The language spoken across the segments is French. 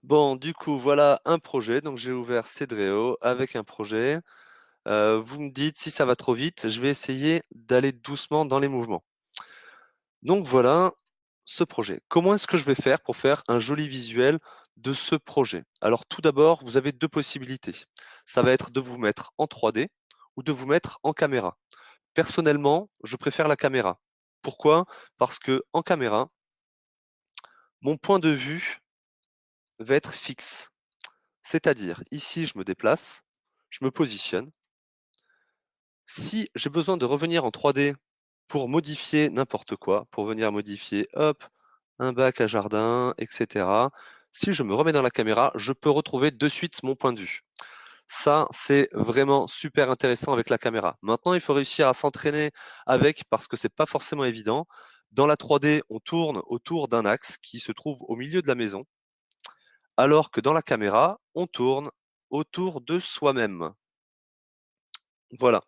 Bon, du coup, voilà un projet. Donc, j'ai ouvert Cedreo avec un projet. Vous me dites si ça va trop vite. Je vais essayer d'aller doucement dans les mouvements. Donc, voilà ce projet. Comment est-ce que je vais faire pour faire un joli visuel de ce projet? Alors, tout d'abord, vous avez deux possibilités. Ça va être de vous mettre en 3D ou de vous mettre en caméra. Personnellement, je préfère la caméra. Pourquoi? Parce que en caméra, mon point de vue va être fixe. C'est-à-dire, ici, je me déplace, je me positionne. Si j'ai besoin de revenir en 3D pour modifier n'importe quoi, pour venir modifier, hop, un bac à jardin, etc. Si je me remets dans la caméra, je peux retrouver de suite mon point de vue. Ça, c'est vraiment super intéressant avec la caméra. Maintenant, il faut réussir à s'entraîner avec parce que c'est pas forcément évident. Dans la 3D, on tourne autour d'un axe qui se trouve au milieu de la maison, alors que dans la caméra, on tourne autour de soi-même. Voilà.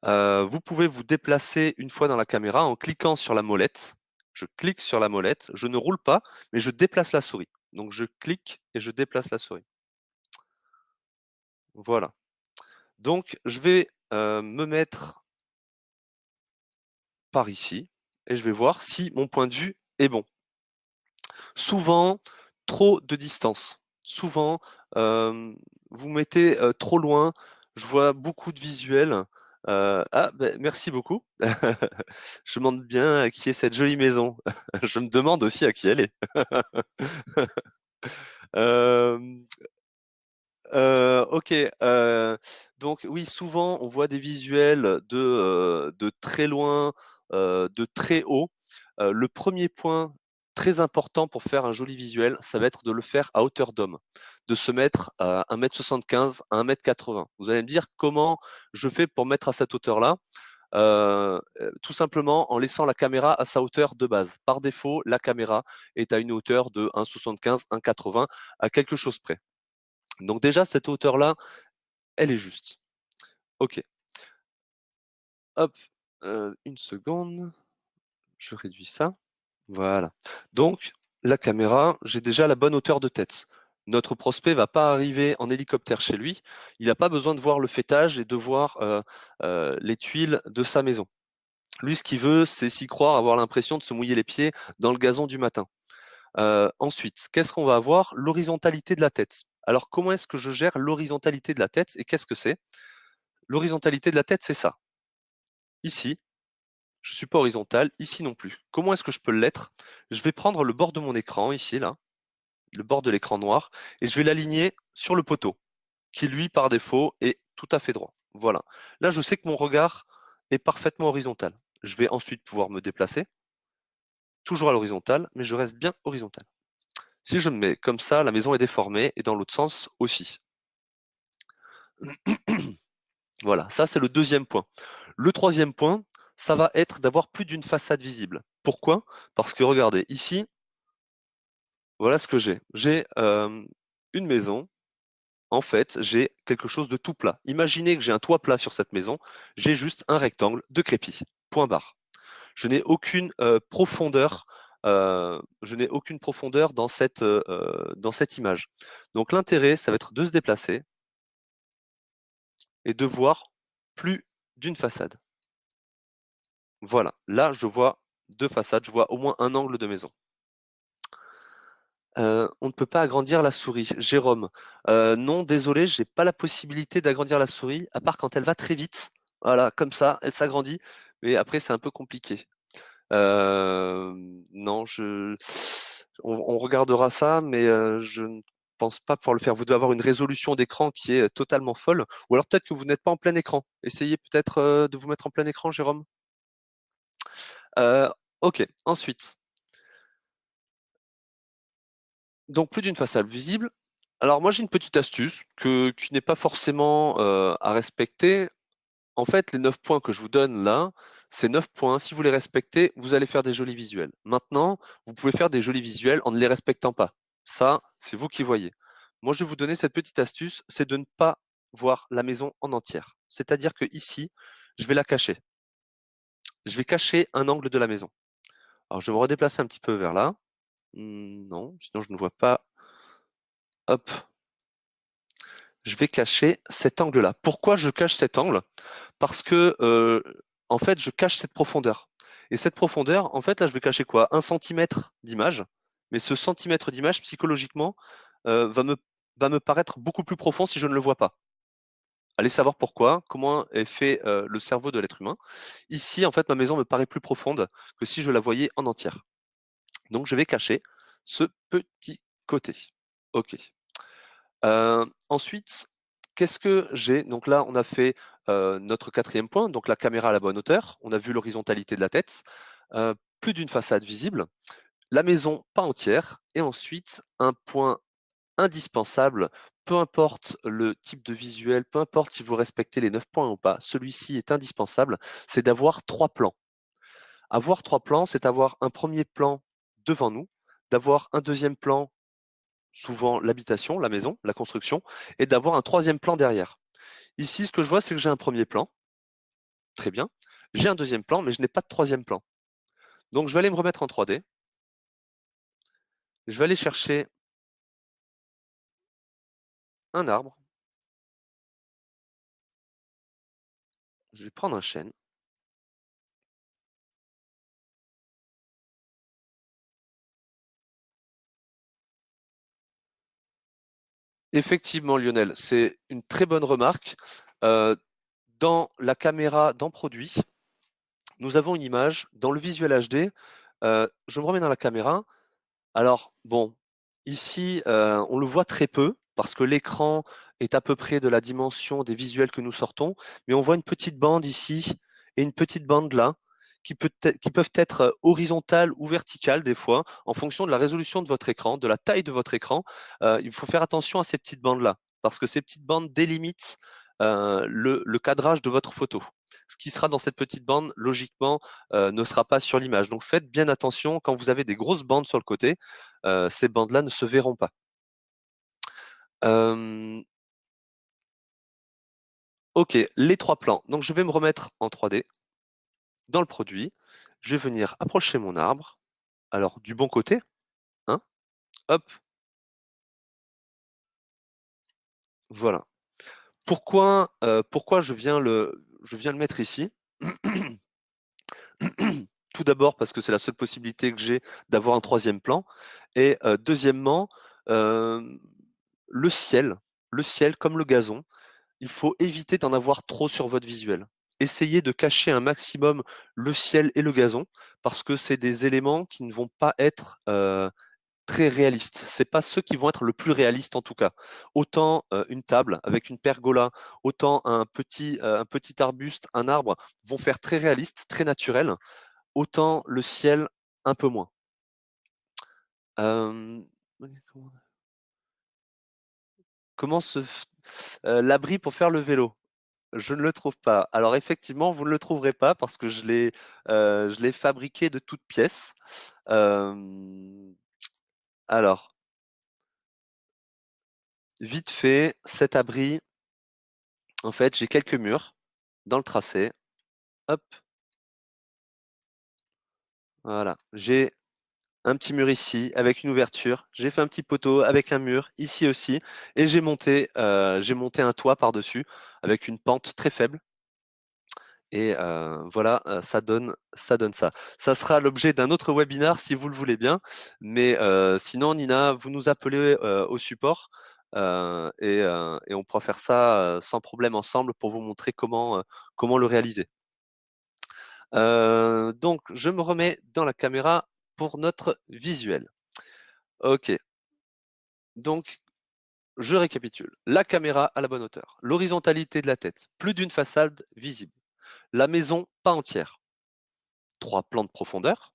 Vous pouvez vous déplacer une fois dans la caméra en cliquant sur la molette. Je clique sur la molette, je ne roule pas, mais je déplace la souris. Donc je clique et je déplace la souris. Voilà. Donc je vais me mettre par ici et je vais voir si mon point de vue est bon. Souvent, trop de distance. Souvent, vous mettez trop loin. Je vois beaucoup de visuels. Merci beaucoup. Je me demande bien à qui est cette jolie maison. Je me demande aussi à qui elle est. Euh, ok. Donc oui, souvent on voit des visuels de très loin, de très haut. Le premier point très important pour faire un joli visuel, ça va être de le faire à hauteur d'homme, de se mettre à 1,75 m à 1,80 m. Vous allez me dire comment je fais pour mettre à cette hauteur-là. Tout simplement en laissant la caméra à sa hauteur de base. Par défaut, la caméra est à une hauteur de 1,75, 1,80 à quelque chose près. Donc déjà, cette hauteur-là, elle est juste. Ok. Hop, une seconde. Je réduis ça. Voilà. Donc, la caméra, j'ai déjà la bonne hauteur de tête. Notre prospect va pas arriver en hélicoptère chez lui. Il n'a pas besoin de voir le fêtage et de voir les tuiles de sa maison. Lui, ce qu'il veut, c'est s'y croire, avoir l'impression de se mouiller les pieds dans le gazon du matin. Ensuite, qu'est-ce qu'on va avoir? L'horizontalité de la tête. Alors, comment est-ce que je gère l'horizontalité de la tête et qu'est-ce que c'est? L'horizontalité de la tête, c'est ça. Ici, je suis pas horizontal, ici non plus. Comment est-ce que je peux l'être? Je vais prendre le bord de mon écran, ici, là, le bord de l'écran noir, et je vais l'aligner sur le poteau, qui lui, par défaut, est tout à fait droit. Voilà. Là, je sais que mon regard est parfaitement horizontal. Je vais ensuite pouvoir me déplacer, toujours à l'horizontale, mais je reste bien horizontal. Si je me mets comme ça, la maison est déformée, et dans l'autre sens aussi. Voilà, ça c'est le deuxième point. Le troisième point, ça va être d'avoir plus d'une façade visible. Pourquoi? Parce que regardez, ici, voilà ce que j'ai. J'ai une maison. En fait, j'ai quelque chose de tout plat. Imaginez que j'ai un toit plat sur cette maison. J'ai juste un rectangle de crépi. Point barre. Je n'ai aucune profondeur. Je n'ai aucune profondeur dans cette image. Donc l'intérêt, ça va être de se déplacer et de voir plus d'une façade. Voilà. Là, je vois deux façades. Je vois au moins un angle de maison. On ne peut pas agrandir la souris. Jérôme, non, désolé, j'ai pas la possibilité d'agrandir la souris, à part quand elle va très vite. Voilà, comme ça, elle s'agrandit. Mais après, c'est un peu compliqué. Euh, non, on regardera ça, mais je ne pense pas pouvoir le faire. Vous devez avoir une résolution d'écran qui est totalement folle. Ou alors peut-être que vous n'êtes pas en plein écran. Essayez peut-être de vous mettre en plein écran, Jérôme. Euh, ok, ensuite. Donc plus d'une façade visible. Alors moi j'ai une petite astuce qui n'est pas forcément à respecter. En fait, les 9 points que je vous donne là, ces 9 points, si vous les respectez, vous allez faire des jolis visuels. Maintenant, vous pouvez faire des jolis visuels en ne les respectant pas. Ça, c'est vous qui voyez. Moi, je vais vous donner cette petite astuce, c'est de ne pas voir la maison en entière. C'est-à-dire que ici, je vais la cacher. Je vais cacher un angle de la maison. Alors, je vais me redéplacer un petit peu vers là. Non, sinon je ne vois pas hop, je vais cacher cet angle-là. Pourquoi je cache cet angle? Parce que, en fait, je cache cette profondeur. Et cette profondeur, en fait, là, je vais cacher quoi? 1 centimètre d'image. Mais ce centimètre d'image, psychologiquement, va me paraître beaucoup plus profond si je ne le vois pas. Allez savoir pourquoi, comment est fait le cerveau de l'être humain. Ici, en fait, ma maison me paraît plus profonde que si je la voyais en entière. Donc, je vais cacher ce petit côté. OK. Ensuite, qu'est-ce que j'ai? Donc là, on a fait notre quatrième point, donc la caméra à la bonne hauteur. On a vu l'horizontalité de la tête. Plus d'une façade visible. La maison pas entière. Et ensuite, un point indispensable, peu importe le type de visuel, peu importe si vous respectez les 9 points ou pas, celui-ci est indispensable, c'est d'avoir 3 plans. Avoir 3 plans, c'est avoir un premier plan devant nous, d'avoir un deuxième plan, souvent l'habitation, la maison, la construction, et d'avoir un troisième plan derrière. Ici, ce que je vois, c'est que j'ai un premier plan, très bien. J'ai un deuxième plan, mais je n'ai pas de troisième plan. Donc, je vais aller me remettre en 3D. Je vais aller chercher un arbre. Je vais prendre un chêne. Effectivement, Lionel, c'est une très bonne remarque. Euh, dans la caméra dans Produit, nous avons une image. Dans le visuel HD, je me remets dans la caméra. Alors, bon, ici, on le voit très peu parce que l'écran est à peu près de la dimension des visuels que nous sortons, mais on voit une petite bande ici et une petite bande là qui peuvent être horizontales ou verticales des fois en fonction de la résolution de votre écran, de la taille de votre écran. Il faut faire attention à ces petites bandes-là parce que ces petites bandes délimitent le cadrage de votre photo. Ce qui sera dans cette petite bande, logiquement, ne sera pas sur l'image. Donc faites bien attention quand vous avez des grosses bandes sur le côté, ces bandes-là ne se verront pas. Euh, ok, les 3 plans. Donc je vais me remettre en 3D dans le produit. Je vais venir approcher mon arbre. Alors du bon côté, hein, hop, voilà. Pourquoi je viens le mettre ici? Tout d'abord parce que c'est la seule possibilité que j'ai d'avoir un troisième plan. Et deuxièmement, euh, le ciel, le ciel comme le gazon, il faut éviter d'en avoir trop sur votre visuel. Essayez de cacher un maximum le ciel et le gazon parce que c'est des éléments qui ne vont pas être très réalistes. C'est pas ceux qui vont être le plus réalistes en tout cas. Autant une table avec une pergola, autant un petit arbuste, un arbre vont faire très réaliste, très naturel. Autant le ciel un peu moins. Euh, comment l'abri pour faire le vélo? Je ne le trouve pas. Alors effectivement, vous ne le trouverez pas parce que je l'ai fabriqué de toutes pièces. Euh, alors, vite fait, cet abri, en fait, j'ai quelques murs dans le tracé. Hop, voilà. J'ai un petit mur ici avec une ouverture. J'ai fait un petit poteau avec un mur ici aussi, et j'ai monté un toit par-dessus avec une pente très faible. Et voilà, ça donne ça. Ça sera l'objet d'un autre webinar si vous le voulez bien. Mais sinon, Nina, vous nous appelez au support et on pourra faire ça sans problème ensemble pour vous montrer comment le réaliser. Donc, je me remets dans la caméra pour notre visuel. OK. Donc, je récapitule. La caméra à la bonne hauteur, l'horizontalité de la tête, plus d'une façade visible, la maison pas entière, 3 plans de profondeur.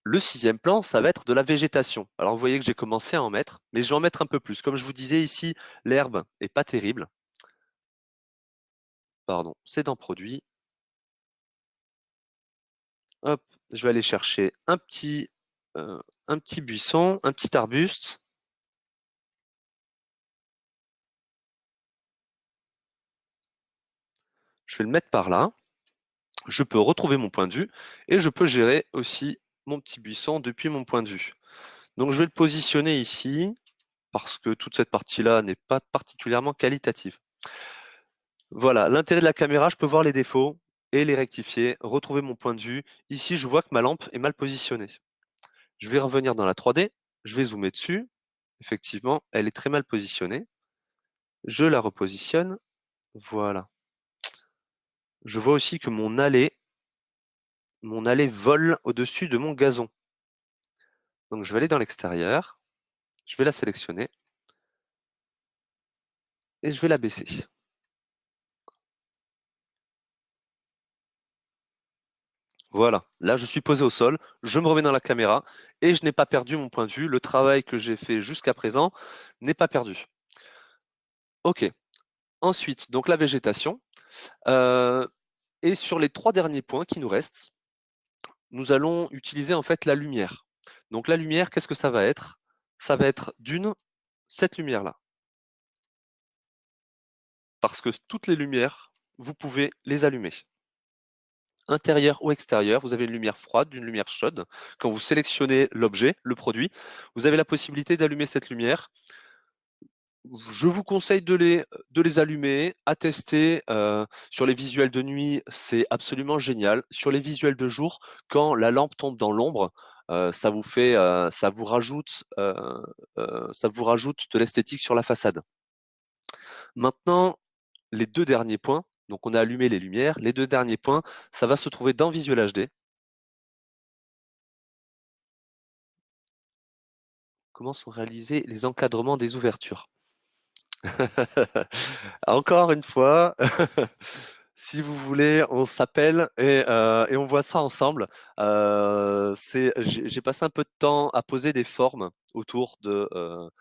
Le 6e plan, ça va être de la végétation. Alors vous voyez que j'ai commencé à en mettre, mais je vais en mettre un peu plus. Comme je vous disais ici, l'herbe est pas terrible. Pardon, c'est dans produit. Hop, je vais aller chercher un petit buisson, un petit arbuste. Je vais le mettre par là. Je peux retrouver mon point de vue et je peux gérer aussi mon petit buisson depuis mon point de vue. Donc je vais le positionner ici. parce que toute cette partie-là n'est pas particulièrement qualitative. Voilà, l'intérêt de la caméra, je peux voir les défauts et les rectifier, retrouver mon point de vue. Ici, je vois que ma lampe est mal positionnée. Je vais revenir dans la 3D, je vais zoomer dessus. Effectivement, elle est très mal positionnée. Je la repositionne. Voilà. Je vois aussi que mon allée vole au-dessus de mon gazon. Donc je vais aller dans l'extérieur, je vais la sélectionner et je vais la baisser. Voilà, là je suis posé au sol, je me remets dans la caméra et je n'ai pas perdu mon point de vue. Le travail que j'ai fait jusqu'à présent n'est pas perdu. Ok, ensuite, donc la végétation. Et sur les 3 derniers points qui nous restent, nous allons utiliser en fait la lumière. Donc la lumière, qu'est-ce que ça va être? Ça va être d'une, cette lumière-là. Parce que toutes les lumières, vous pouvez les allumer. Intérieur ou extérieur, vous avez une lumière froide, une lumière chaude. Quand vous sélectionnez l'objet, le produit, vous avez la possibilité d'allumer cette lumière. Je vous conseille de les allumer, à tester. Sur les visuels de nuit, c'est absolument génial. Sur les visuels de jour, quand la lampe tombe dans l'ombre, ça vous rajoute de l'esthétique sur la façade. Maintenant, les 2 derniers points, donc on a allumé les lumières, les 2 derniers points, ça va se trouver dans Visual HD. Comment sont réalisés les encadrements des ouvertures? Encore une fois, si vous voulez, on s'appelle et on voit ça ensemble. J'ai passé un peu de temps à poser des formes autour de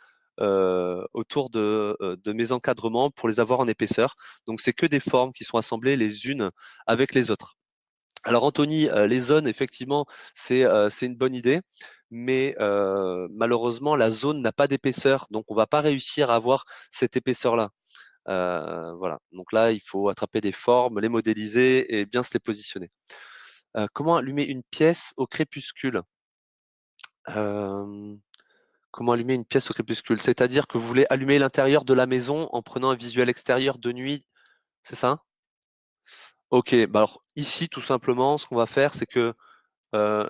mes encadrements pour les avoir en épaisseur. Donc c'est que des formes qui sont assemblées les unes avec les autres. Alors Anthony, les zones, effectivement, c'est une bonne idée, mais malheureusement, la zone n'a pas d'épaisseur, donc on va pas réussir à avoir cette épaisseur-là. Voilà. Donc là, il faut attraper des formes, les modéliser et bien se les positionner. Comment allumer une pièce au crépuscule? Euh, Comment allumer une pièce au crépuscule? C'est-à-dire que vous voulez allumer l'intérieur de la maison en prenant un visuel extérieur de nuit, c'est ça? Ok. Bah alors ici, tout simplement, ce qu'on va faire, c'est que euh,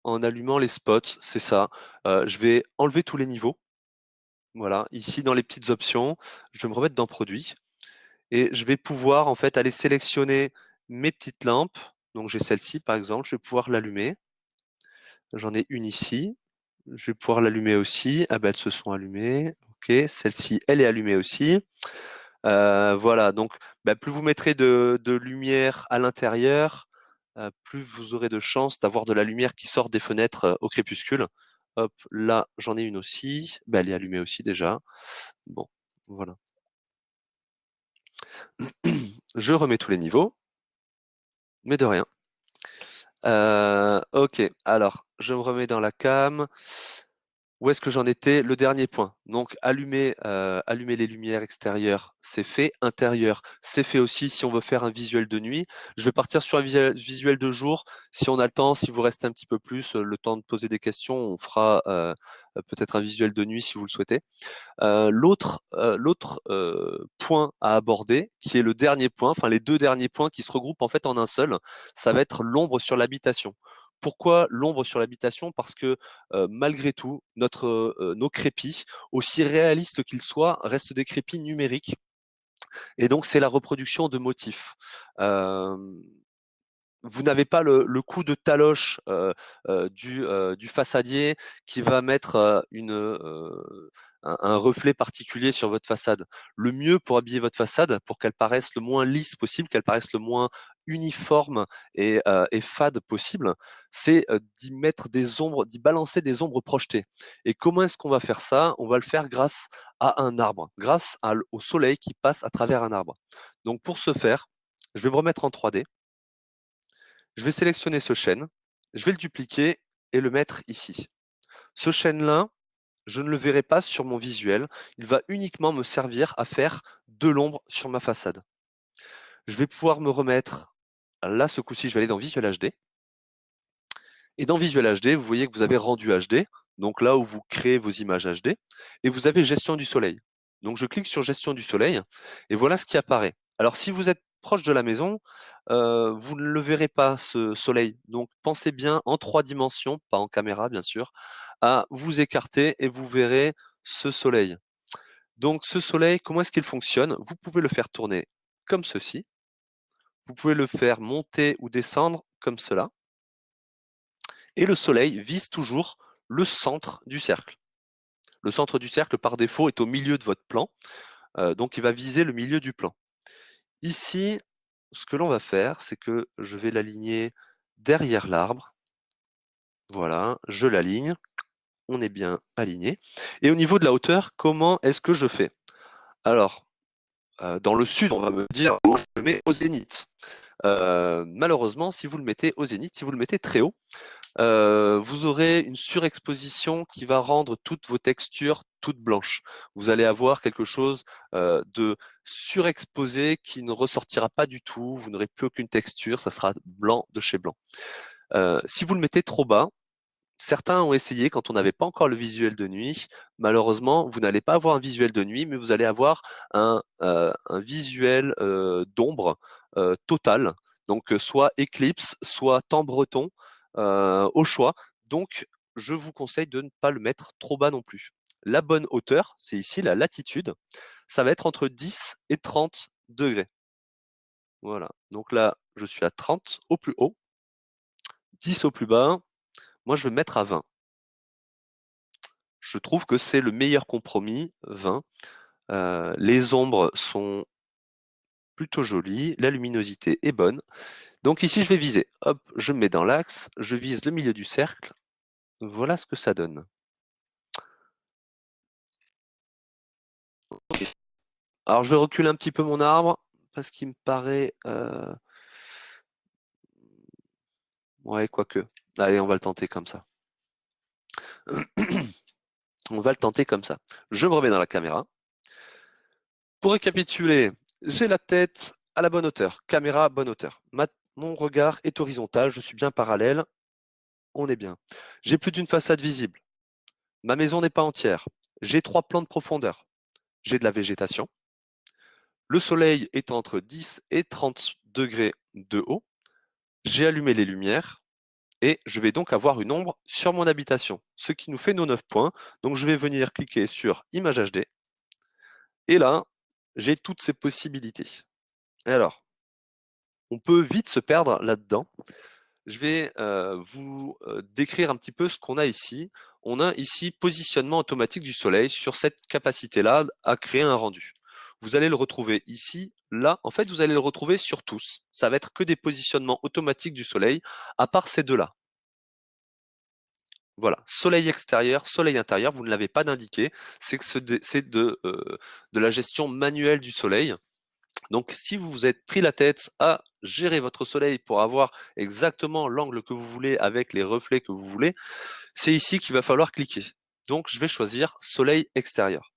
en allumant les spots, c'est ça. Je vais enlever tous les niveaux. Voilà. Ici, dans les petites options, je vais me remettre dans Produit. Et je vais pouvoir en fait aller sélectionner mes petites lampes. Donc j'ai celle-ci par exemple, je vais pouvoir l'allumer. J'en ai une ici. Je vais pouvoir l'allumer aussi. Ah ben elles se sont allumées. Ok, celle-ci, elle est allumée aussi. Voilà, donc bah, plus vous mettrez de lumière à l'intérieur, plus vous aurez de chances d'avoir de la lumière qui sort des fenêtres au crépuscule. Hop, là j'en ai une aussi. Bah, elle est allumée aussi déjà. Bon, voilà. Je remets tous les niveaux, mais de rien. Ok, alors je me remets dans la cam. Où est-ce que j'en étais? Le dernier point. Donc allumer les lumières extérieures, c'est fait. Intérieur, c'est fait aussi si on veut faire un visuel de nuit. Je vais partir sur un visuel de jour. Si on a le temps, si vous restez un petit peu plus, le temps de poser des questions, on fera peut-être un visuel de nuit si vous le souhaitez. L'autre point à aborder, qui est le dernier point, enfin les 2 derniers points qui se regroupent en fait en un seul, ça va être l'ombre sur l'habitation. Pourquoi l'ombre sur l'habitation? Parce que malgré tout, nos crépis, aussi réalistes qu'ils soient, restent des crépis numériques. Et donc c'est la reproduction de motifs. Euh, vous n'avez pas le coup de taloche du façadier qui va mettre un reflet particulier sur votre façade. Le mieux pour habiller votre façade, pour qu'elle paraisse le moins lisse possible, qu'elle paraisse le moins uniforme et fade possible, c'est d'y mettre des ombres, d'y balancer des ombres projetées. Et comment est-ce qu'on va faire ça? On va le faire grâce à un arbre, au soleil qui passe à travers un arbre. Donc pour ce faire, je vais me remettre en 3D. Je vais sélectionner ce chêne, je vais le dupliquer et le mettre ici. Ce chêne-là, je ne le verrai pas sur mon visuel, il va uniquement me servir à faire de l'ombre sur ma façade. Je vais pouvoir me remettre, là ce coup-ci je vais aller dans Visual HD, et dans Visual HD, vous voyez que vous avez rendu HD, donc là où vous créez vos images HD, et vous avez gestion du soleil. Donc je clique sur gestion du soleil, et voilà ce qui apparaît. Alors si vous êtes proche de la maison, vous ne le verrez pas, ce soleil. Donc pensez bien en 3 dimensions, pas en caméra bien sûr, à vous écarter et vous verrez ce soleil. Donc ce soleil, comment est-ce qu'il fonctionne? Vous pouvez le faire tourner comme ceci. Vous pouvez le faire monter ou descendre comme cela. Et le soleil vise toujours le centre du cercle. Le centre du cercle, par défaut, est au milieu de votre plan. Donc il va viser le milieu du plan. Ici, ce que l'on va faire, c'est que je vais l'aligner derrière l'arbre. Voilà, je l'aligne. On est bien aligné. Et au niveau de la hauteur, comment est-ce que je fais? Alors, dans le sud, on va me dire, moi, je le mets au zénith. Malheureusement, si vous le mettez au zénith, si vous le mettez très haut, vous aurez une surexposition qui va rendre toutes vos textures toutes blanches. Vous allez avoir quelque chose de surexposé qui ne ressortira pas du tout. Vous n'aurez plus aucune texture, ça sera blanc de chez blanc. Si vous le mettez trop bas, certains ont essayé quand on n'avait pas encore le visuel de nuit. Malheureusement, vous n'allez pas avoir un visuel de nuit, mais vous allez avoir un visuel d'ombre total. Donc soit éclipse, soit temps breton au choix. Donc je vous conseille de ne pas le mettre trop bas non plus. La bonne hauteur, c'est ici la latitude. Ça va être entre 10 et 30 degrés. Voilà. Donc là, je suis à 30 au plus haut, 10 au plus bas. Moi, je vais me mettre à 20. Je trouve que c'est le meilleur compromis, 20. Les ombres sont plutôt jolies, la luminosité est bonne. Donc ici, je vais viser. Hop, je me mets dans l'axe, je vise le milieu du cercle. Voilà ce que ça donne. Okay. Alors, je vais reculer un petit peu mon arbre parce qu'il me paraît... Ouais, quoique. Allez, on va le tenter comme ça. On va le tenter comme ça. Je me remets dans la caméra. Pour récapituler, j'ai la tête à la bonne hauteur, caméra à bonne hauteur. Mon regard est horizontal, je suis bien parallèle, on est bien. J'ai plus d'une façade visible. Ma maison n'est pas entière. J'ai 3 plans de profondeur. J'ai de la végétation. Le soleil est entre 10 et 30 degrés de haut. J'ai allumé les lumières et je vais donc avoir une ombre sur mon habitation, ce qui nous fait nos 9 points. Donc je vais venir cliquer sur Image HD et là, j'ai toutes ces possibilités. Et alors, on peut vite se perdre là-dedans. Je vais vous décrire un petit peu ce qu'on a ici. On a ici positionnement automatique du soleil sur cette capacité-là à créer un rendu. Vous allez le retrouver ici, là. En fait, vous allez le retrouver sur tous. Ça va être que des positionnements automatiques du soleil, à part ces deux-là. Voilà, soleil extérieur, soleil intérieur, vous ne l'avez pas d'indiqué. C'est que c'est de la gestion manuelle du soleil. Donc, si vous vous êtes pris la tête à gérer votre soleil pour avoir exactement l'angle que vous voulez avec les reflets que vous voulez, c'est ici qu'il va falloir cliquer. Donc, je vais choisir soleil extérieur.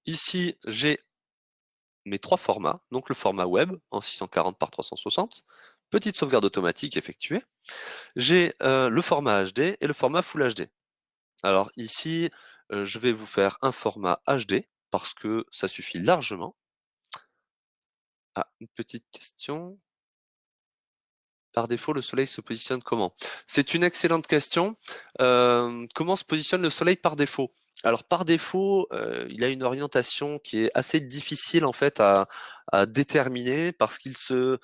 Ici, j'ai mes 3 formats. Donc, le format web en 640 par 360, petite sauvegarde automatique effectuée. J'ai le format HD et le format Full HD. Alors ici, je vais vous faire un format HD parce que ça suffit largement. Ah, une petite question. Par défaut, le soleil se positionne comment? C'est une excellente question. Comment se positionne le soleil par défaut? Alors par défaut, il a une orientation qui est assez difficile en fait à déterminer parce qu'il se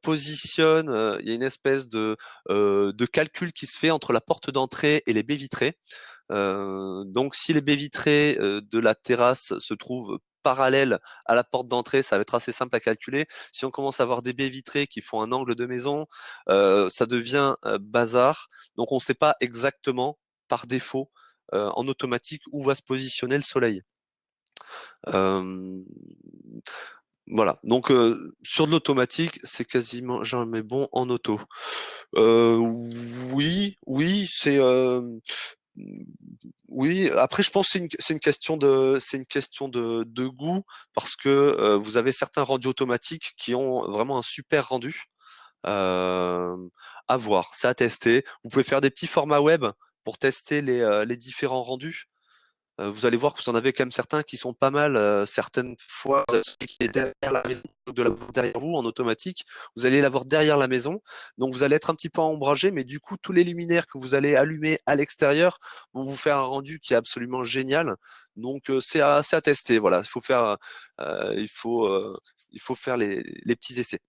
positionne, il y a une espèce de calcul qui se fait entre la porte d'entrée et les baies vitrées. Donc si les baies vitrées de la terrasse se trouvent parallèles à la porte d'entrée, ça va être assez simple à calculer. Si on commence à avoir des baies vitrées qui font un angle de maison, ça devient bazar. Donc on ne sait pas exactement par défaut en automatique où va se positionner le soleil. Voilà. Donc sur de l'automatique, c'est quasiment jamais bon en auto. Oui, oui. Après, je pense que c'est une question de goût parce que vous avez certains rendus automatiques qui ont vraiment un super rendu. À voir, c'est à tester. Vous pouvez faire des petits formats web pour tester les différents rendus. Vous allez voir que vous en avez quand même certains qui sont pas mal. Certaines fois, vous avez celui qui est derrière la maison, de l'avoir derrière vous en automatique. Vous allez l'avoir derrière la maison, donc vous allez être un petit peu ombragé, mais du coup, tous les luminaires que vous allez allumer à l'extérieur vont vous faire un rendu qui est absolument génial. Donc c'est à tester. Voilà, euh, il faut euh, il faut faire les petits essais.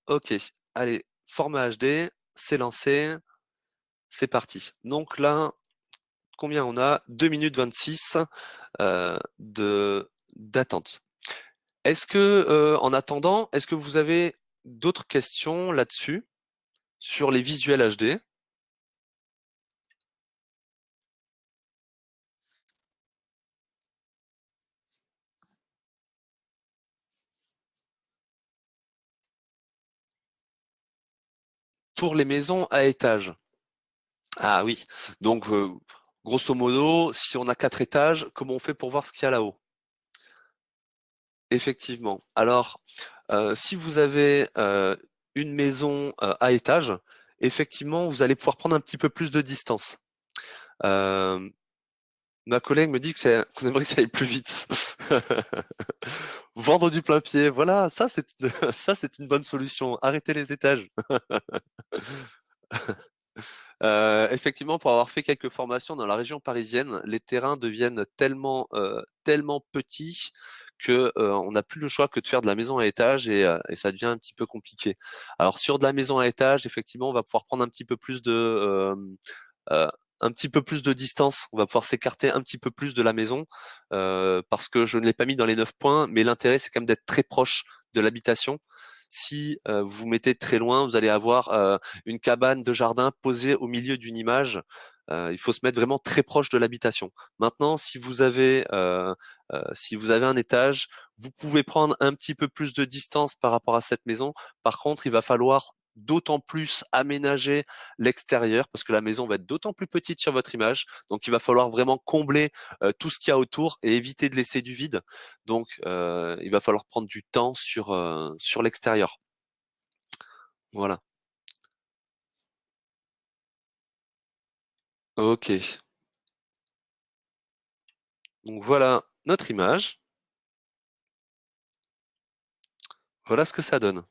Ok, allez, format HD, c'est lancé, c'est parti. Donc là, combien on a? 2 minutes 26 de d'attente. Est-ce que, en attendant, est-ce que vous avez d'autres questions là-dessus, sur les visuels HD? Pour les maisons à étages. Ah oui, donc grosso modo, si on a 4 étages, comment on fait pour voir ce qu'il y a là-haut? Effectivement. Alors, si vous avez une maison à étage, effectivement, vous allez pouvoir prendre un petit peu plus de distance. Euh, Ma collègue me dit qu'on aimerait que ça aille plus vite. Vendre du plein pied, voilà, ça c'est ça c'est une bonne solution. Arrêter les étages. Effectivement, pour avoir fait quelques formations dans la région parisienne, les terrains deviennent tellement petits que on n'a plus le choix que de faire de la maison à étage et ça devient un petit peu compliqué. Alors sur de la maison à étage, effectivement, on va pouvoir prendre euh, un petit peu plus de distance. On va pouvoir s'écarter un petit peu plus de la maison parce que je ne l'ai pas mis dans les 9 points, mais l'intérêt c'est quand même d'être très proche de l'habitation. Si vous vous mettez très loin, vous allez avoir une cabane de jardin posée au milieu d'une image. Il faut se mettre vraiment très proche de l'habitation. Maintenant, si vous avez un étage, vous pouvez prendre un petit peu plus de distance par rapport à cette maison. Par contre, il va falloir d'autant plus aménager l'extérieur parce que la maison va être d'autant plus petite sur votre image. Donc, il va falloir vraiment combler tout ce qu'il y a autour et éviter de laisser du vide. Donc, il va falloir prendre du temps sur l'extérieur. Voilà. Ok. Donc voilà notre image. Voilà ce que ça donne.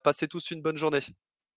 Passez tous une bonne journée.